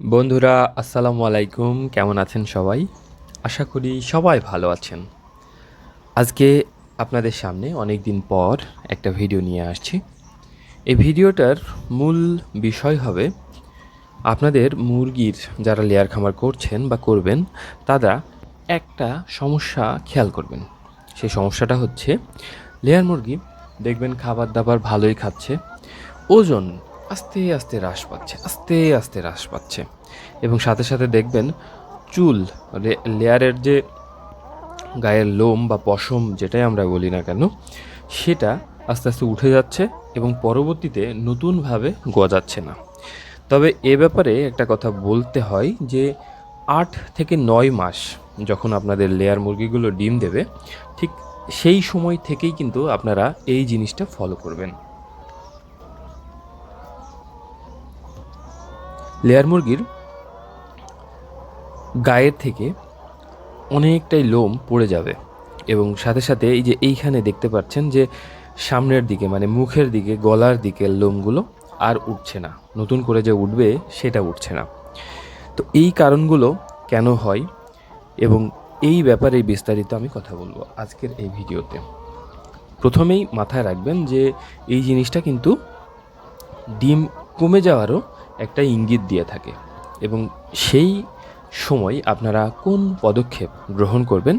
বন্ধুরা, আসসালামু আলাইকুম। কেমন আছেন সবাই? আশা করি সবাই ভালো আছেন। আজকে আপনাদের সামনে অনেক দিন পর একটা ভিডিও নিয়ে আসছি। এই ভিডিওটার মূল বিষয় হবে আপনাদের মুরগির যারা লেয়ার খামার করছেন বা করবেন, তারা একটা সমস্যা খেয়াল করবেন। সেই সমস্যাটা হচ্ছে লেয়ার মুরগি দেখবেন খাবার-দাবার ভালোই খাচ্ছে। ওজন আস্তে, আস্তে হ্রাস পাচ্ছে, আস্তে, আস্তে হ্রাস পাচ্ছে এবং সাথে, সাথে দেখবেন চুল লেয়ারের যে গায়ের লোম বা পশম যেটাই আমরা বলি না কেন, সেটা আস্তে, আস্তে উঠে যাচ্ছে এবং পরবর্তীতে নতুনভাবে গজাচ্ছে না। তবে এ ব্যাপারে একটা কথা বলতে হয় যে ৮ থেকে ৯ মাস যখন আপনাদের লেয়ার মুরগিগুলো ডিম দেবে, ঠিক সেই সময় থেকেই কিন্তু আপনারা এই জিনিসটা ফলো করবেন। লেয়ার মুরগির গায়ের থেকে অনেকটাই লোম পড়ে যাবে এবং সাথে সাথে এই যে এইখানে দেখতে পাচ্ছেন যে সামনের দিকে মানে মুখের দিকে গলার দিকে লোমগুলো আর উঠছে না, নতুন করে যে উঠবে সেটা উঠছে না। তো এই কারণগুলো কেন হয় এবং এই ব্যাপারে বিস্তারিত আমি কথা বলবো আজকের এই ভিডিওতে। প্রথমেই মাথায় রাখবেন যে এই জিনিসটা কিন্তু ডিম কমে যাওয়ারও একটা ইঙ্গিত দিয়ে থাকে এবং সেই সময় আপনারা কোন পদক্ষেপ গ্রহণ করবেন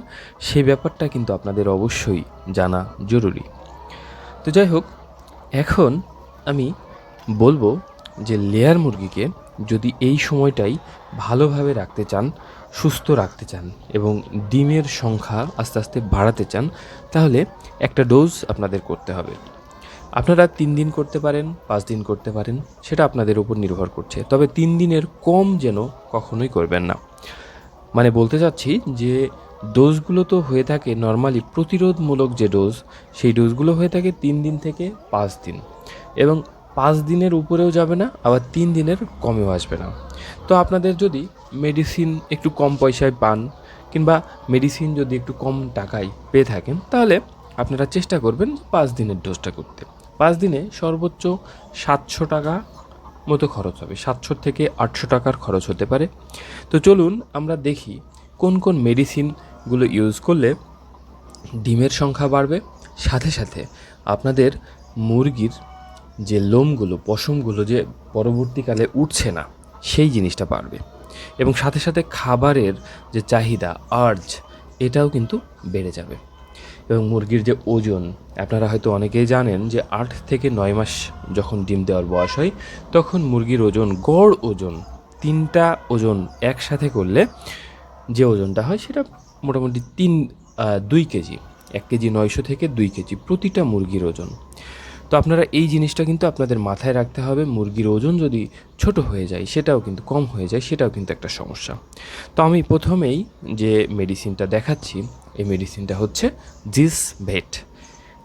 সেই ব্যাপারটা কিন্তু আপনাদের অবশ্যই জানা জরুরি। তো যাই হোক, এখন আমি বলবো যে লেয়ার মুরগিকে যদি এই সময়টাই ভালোভাবে রাখতে চান, সুস্থ রাখতে চান এবং ডিমের সংখ্যা আস্তে আস্তে বাড়াতে চান, তাহলে একটা ডোজ আপনাদের করতে হবে। আপনারা ৩ দিন করতে পারেন, ৫ দিন করতে পারেন, সেটা আপনাদের উপর নির্ভর করছে। তবে ৩ দিনের কম যেন কখনোই করবেন না। মানে বলতে চাচ্ছি যে ডোজগুলো তো হয়ে থাকে নরমালি প্রতিরোধমূলক যে ডোজ, সেই ডোজগুলো হয়ে থাকে ৩ দিন থেকে ৫ দিন এবং ৫ দিনের উপরেও যাবে না, আবার ৩ দিনের কমেও আসবে না। তো আপনাদের যদি মেডিসিন একটু কম পয়সায় পান কিংবা মেডিসিন যদি একটু কম টাকায় পেয়ে থাকেন, তাহলে আপনারা চেষ্টা করবেন ৫ দিনের ডোজটা করতে। ৫ দিনে সর্বোচ্চ ৭০০ টাকা মতো খরচ হবে, ৭০০ থেকে ৮০০ টাকার খরচ হতে পারে। তো চলুন আমরা দেখি কোন কোন মেডিসিনগুলো ইউজ করলে ডিমের সংখ্যা বাড়বে, সাথে সাথে আপনাদের মুরগির যে লোমগুলো পশমগুলো যে পরবর্তীকালে উঠছে না সেই জিনিসটা বাড়বে এবং সাথে সাথে খাবারের যে চাহিদা আর্জ এটাও কিন্তু বেড়ে যাবে এবং মুরগির যে ওজন, আপনারা হয়তো অনেকেই জানেন যে ৮ থেকে ৯ মাস যখন ডিম দেওয়ার বয়স হয় তখন মুরগির ওজন, গড় ওজন ৩টা ওজন একসাথে করলে যে ওজনটা হয় সেটা মোটামুটি ২ কেজি, ১ কেজি ৯০০ থেকে ২ কেজি প্রতিটা মুরগির ওজন। তো আপনারা এই জিনিসটা কিন্তু আপনাদের মাথায় রাখতে হবে। মুরগির ওজন যদি ছোট হয়ে যায়, সেটাও কিন্তু কম হয়ে যায়, সেটাও কিন্তু একটা সমস্যা। তো আমি প্রথমেই যে মেডিসিনটা দেখাচ্ছি, এই মেডিসিনটা হচ্ছে জিসভেট।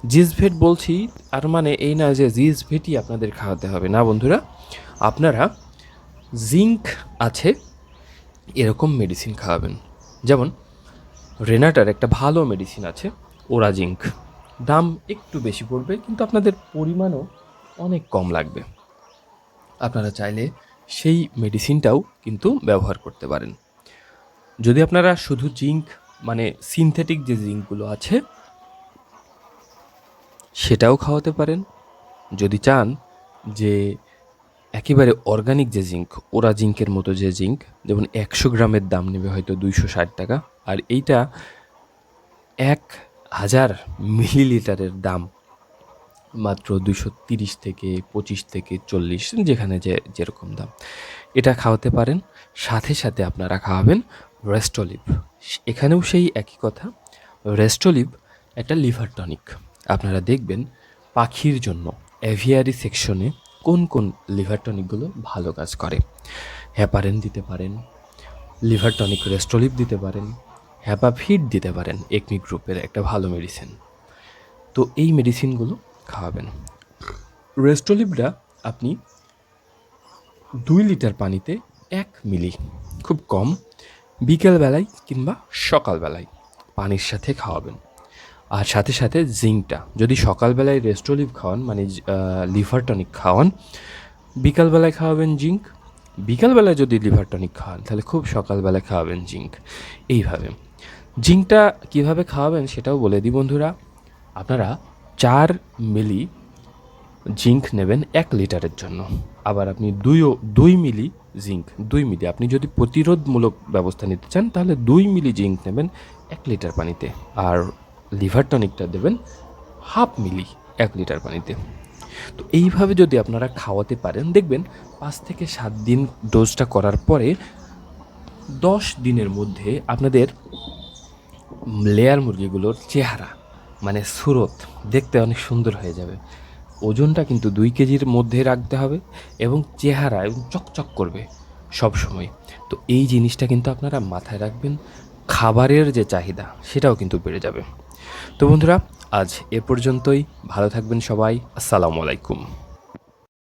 জিসভেট বলছি আর মানে এই না যে জিসভেটই আপনাদের খাওয়াতে হবে না বন্ধুরা। আপনারা জিঙ্ক আছে এরকম মেডিসিন খাওয়াবেন। যেমন রেনাটার একটা ভালো মেডিসিন আছে ওরা জিঙ্ক, দাম একটু বেশি পড়বে কিন্তু আপনাদের পরিমাণও অনেক কম লাগবে। আপনারা চাইলে সেই মেডিসিনটাও কিন্তু ব্যবহার করতে পারেন। যদি আপনারা শুধু জিঙ্ক মানে সিনথেটিক যে জিঙ্কগুলো আছে সেটাও খাওয়াতে পারেন। যদি চান যে একেবারে অর্গানিক যে জিঙ্ক, ওরা জিঙ্কের মতো যে জিঙ্ক, যেমন ১০০ গ্রামের দাম নেবে হয়তো ২৬০ টাকা, আর এইটা ১,০০০ মিলিলিটারের দাম মাত্র ২৩০ থেকে ২৫ থেকে ৪০, যেখানে যেরকম দাম, এটা খাওয়াতে পারেন। সাথে সাথে আপনারা খাওয়াবেন রেস্টোলিভ। এখানেও সেই একই কথা, রেস্টোলিভ একটা লিভার টনিক। আপনারা দেখবেন পাখির জন্য অ্যাভিয়ারি সেকশনে কোন কোন লিভার টনিকগুলো ভালো কাজ করে। হ্যাপারেন দিতে পারেন, লিভার টনিক রেস্টোলিভ দিতে পারেন, হ্যাপাফিট দিতে পারেন, একমি গ্রুপের একটা ভালো মেডিসিন। তো এই মেডিসিনগুলো খাওয়াবেন। রেস্টোলিভটা আপনি ২ লিটার পানিতে ১ মিলি, খুব কম, বিকেলবেলায় কিংবা সকালবেলায় পানির সাথে খাওয়াবেন। আর সাথে সাথে জিঙ্কটা যদি সকালবেলায় রেস্টোলিভ খাওয়ান মানে লিভার টনিক খাওয়ান, বিকালবেলায় খাওয়াবেন জিঙ্ক, বিকালবেলায় যদি লিভার টনিক খাওয়ান তাহলে খুব সকালবেলায় খাওয়াবেন জিঙ্ক। এইভাবে জিঙ্কটা কিভাবে খাওয়াবেন সেটাও বলে দিই বন্ধুরা। আপনারা 4 মিলি জিঙ্ক নেবেন 1 লিটারের জন্য। আবার আপনি 2 মিলি জিঙ্ক, 2 মিলি, আপনি যদি প্রতিরোধমূলক ব্যবস্থা নিতে চান তাহলে 2 মিলি জিঙ্ক নেবেন 1 লিটার পানিতে। আর লিভার টনিকটা দেবেন 1/2 মিলি 1 লিটার পানিতে। তো এইভাবে যদি আপনারা খাওয়াতে পারেন দেখবেন 5 থেকে 7 দিন ডোজটা করার পরে 10 দিনের মধ্যে আপনাদের লেয়ার মুরগিগুলোর চেহারা মানে সুরত দেখতে অনেক সুন্দর হয়ে যাবে। ওজনটা কিন্তু 2 কেজির মধ্যে রাখতে হবে এবং চেহারা এবং চকচক করবে সব সময়। তো এই জিনিসটা কিন্তু আপনারা মাথায় রাখবেন। খাবারের যে চাহিদা সেটাও কিন্তু বেড়ে যাবে। তো বন্ধুরা, আজ এ পর্যন্তই। ভালো থাকবেন সবাই। আসসালামু আলাইকুম।